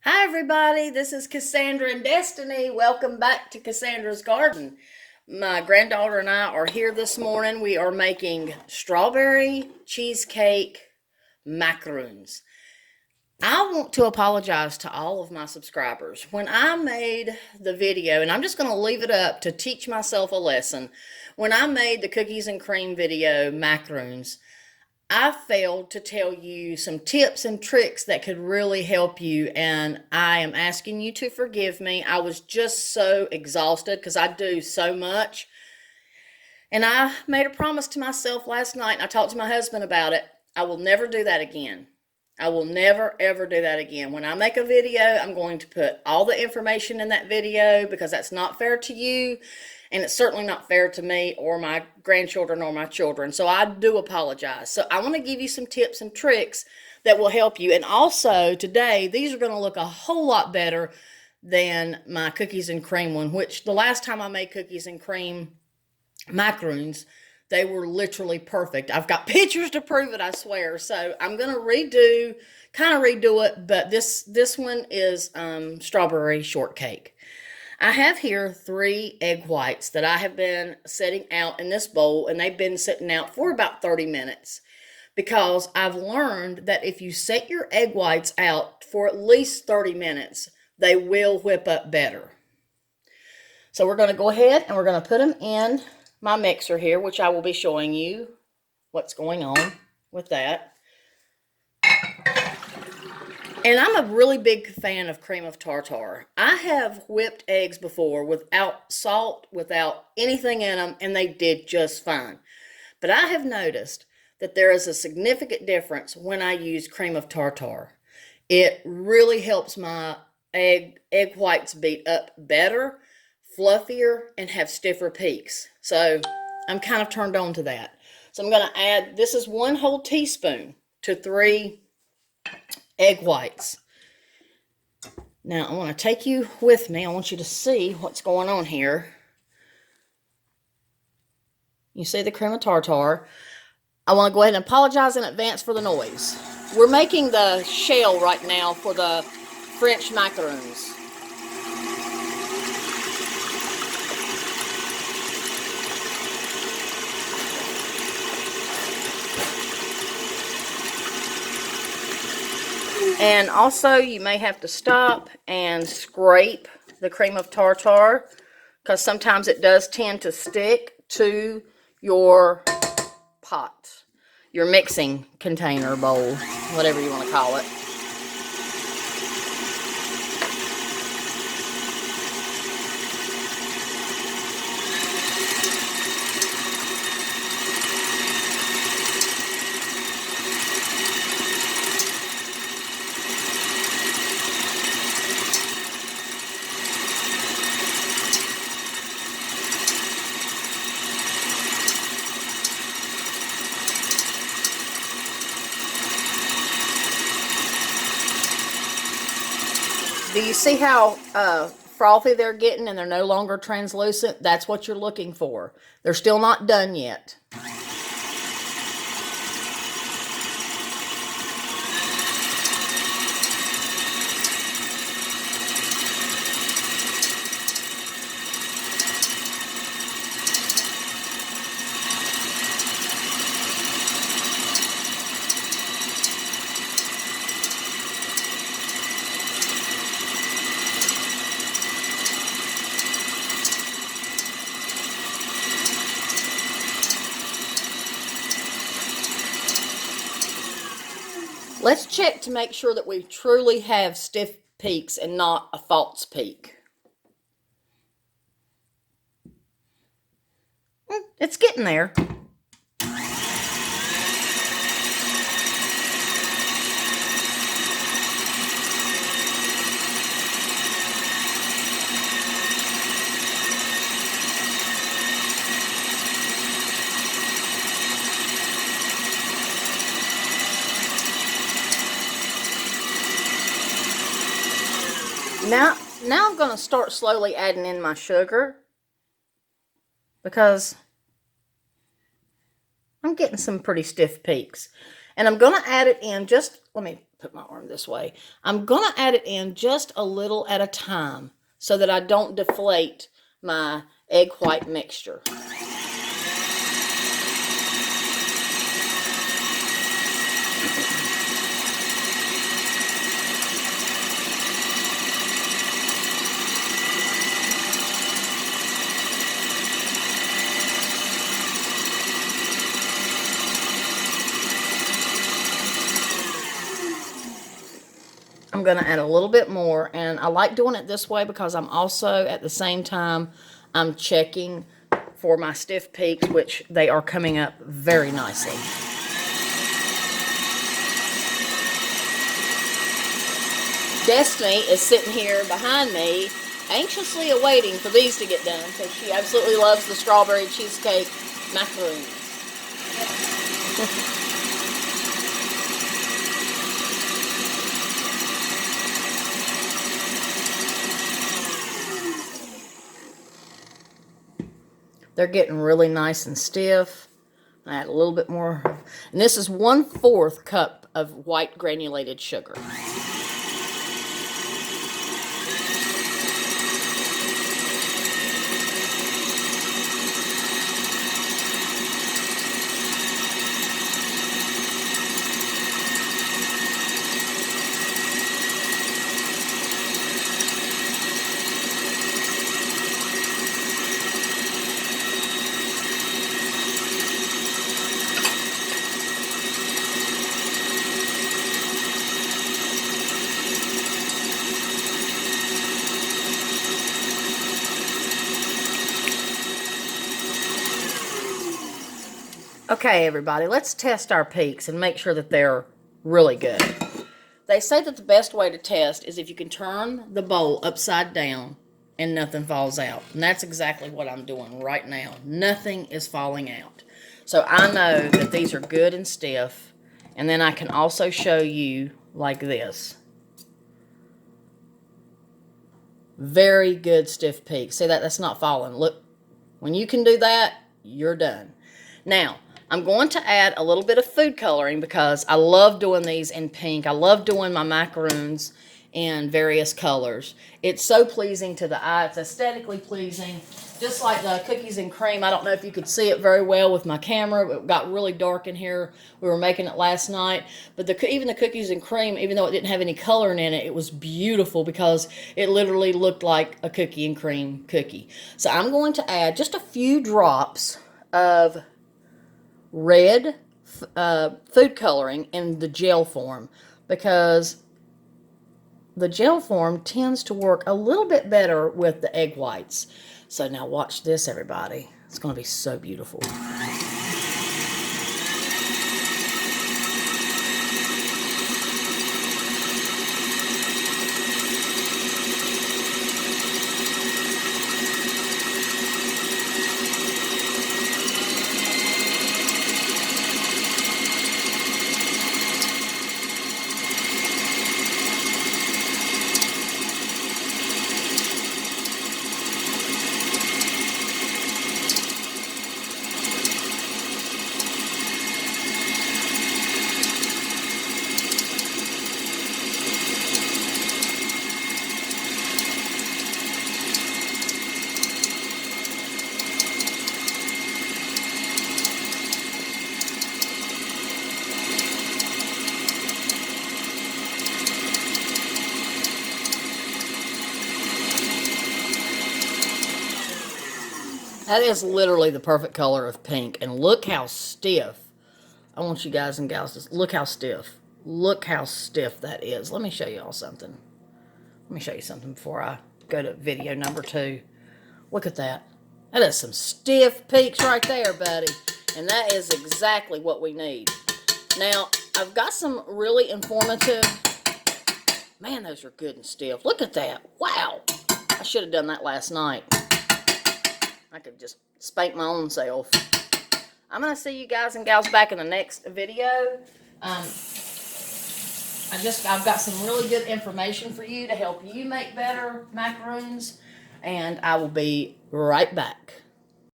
Hi, everybody. This is Cassandra and Destiny. Welcome back to Cassandra's Garden. My granddaughter and I are here this morning. We are making strawberry cheesecake macaroons. I want to apologize to all of my subscribers. When I made the video, and I'm just going to leave it up to teach myself a lesson, when I made the cookies and cream video macaroons, I failed to tell you some tips and tricks that could really help you, and I am asking you to forgive me. I was just so exhausted because I do so much. And I made a promise to myself last night, and I talked to my husband about it. I will never do that again. I will never, ever do that again. When I make a video, I'm going to put all the information in that video because that's not fair to you. And it's certainly not fair to me or my grandchildren or my children. So I do apologize. So I want to give you some tips and tricks that will help you. And also today, these are going to look a whole lot better than my cookies and cream one, which the last time I made cookies and cream macaroons, they were literally perfect. I've got pictures to prove it, I swear. So I'm going to kind of redo it, but this one is strawberry shortcake. I have here 3 egg whites that I have been setting out in this bowl, and they've been sitting out for about 30 minutes because I've learned that if you set your egg whites out for at least 30 minutes, they will whip up better. So we're going to go ahead and we're going to put them in my mixer here, which I will be showing you what's going on with that. And I'm a really big fan of cream of tartar. I have whipped eggs before without salt, without anything in them, and they did just fine. But I have noticed that there is a significant difference when I use cream of tartar. It really helps my egg whites beat up better, fluffier, and have stiffer peaks. So I'm kind of turned on to that. So I'm going to add, this is 1 whole teaspoon to 3 egg whites. Now I want to take you with me. I want you to see what's going on here. You see the cream of tartar. I want to go ahead and apologize in advance for the noise. We're making the shell right now for the French macaroons. And also, you may have to stop and scrape the cream of tartar because sometimes it does tend to stick to your pot, your mixing container, bowl, whatever you want to call it. Do you see how frothy they're getting and they're no longer translucent? That's what you're looking for. They're still not done yet. Let's check to make sure that we truly have stiff peaks and not a false peak. It's getting there. Now I'm going to start slowly adding in my sugar because I'm getting some pretty stiff peaks. And I'm going to add it in just, let me put my arm this way. I'm going to add it in just a little at a time so that I don't deflate my egg white mixture. I'm going to add a little bit more, and I like doing it this way because I'm also, at the same time, I'm checking for my stiff peaks, which they are coming up very nicely. Destiny is sitting here behind me, anxiously awaiting for these to get done because she absolutely loves the strawberry cheesecake macaroons. They're getting really nice and stiff. I add a little bit more. And this is 1/4 cup of white granulated sugar. Okay, everybody, let's test our peaks and make sure that they're really good. They say that the best way to test is if you can turn the bowl upside down and nothing falls out. And that's exactly what I'm doing right now. Nothing is falling out. So I know that these are good and stiff. And then I can also show you like this. Very good stiff peak. See that? That's not falling. Look, when you can do that, you're done. Now, I'm going to add a little bit of food coloring because I love doing these in pink. I love doing my macaroons in various colors. It's so pleasing to the eye. It's aesthetically pleasing. Just like the cookies and cream. I don't know if you could see it very well with my camera. It got really dark in here. We were making it last night. But even the cookies and cream, even though it didn't have any coloring in it, it was beautiful because it literally looked like a cookie and cream cookie. So I'm going to add just a few drops of red food coloring in the gel form because the gel form tends to work a little bit better with the egg whites. So now watch this, everybody. It's going to be so beautiful. That is literally the perfect color of pink. And look how stiff. I want you guys and gals to look how stiff. Look how stiff that is. Let me show you all something. Let me show you something before I go to video number 2. Look at that. That is some stiff peaks right there, buddy. And that is exactly what we need. Now, I've got some really informative... Man, those are good and stiff. Look at that. Wow. I should have done that last night. I could just spank my own self. I'm going to see you guys and gals back in the next video. I've got some really good information for you to help you make better macaroons. And I will be right back.